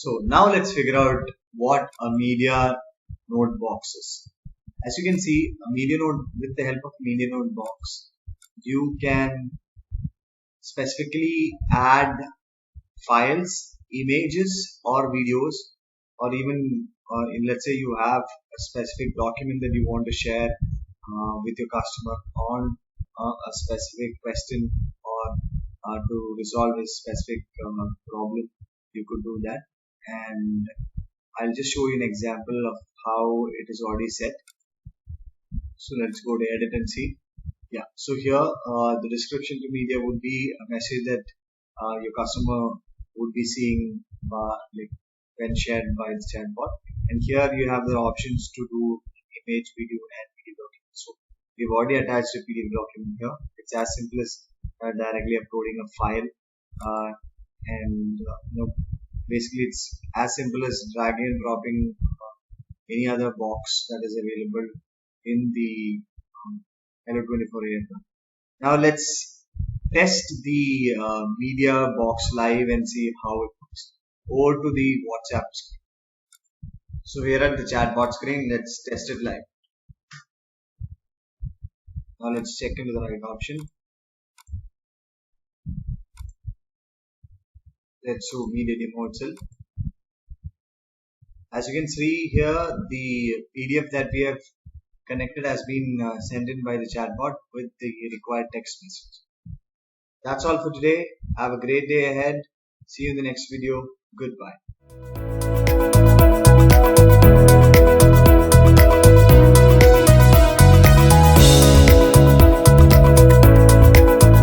So now let's figure out what a media node box is. As you can see, a media node, with the help of media node box, you can specifically add files, images or videos, or even let's say you have a specific document that you want to share with your customer on a specific question, or to resolve a specific problem, you could do that. And I'll just show you an example of how it is already set. So let's go to edit and see. Yeah, so here the description to media would be a message that your customer would be seeing like when shared by the chatbot. And here you have the options to do image, video and PDF document. So we've already attached a PDF document here. It's as simple as directly uploading a file, and basically it's as simple as dragging and dropping any other box that is available in the Hello 24 area. Now let's test the media box live and see how it works. Over to the WhatsApp screen. So here at the chatbot screen, let's test it live. Now let's check into the right option. Let's show media demo itself. As you can see here, the PDF that we have connected has been sent in by the chatbot with the required text message. That's all for today. Have a great day ahead. See you in the next video. Goodbye.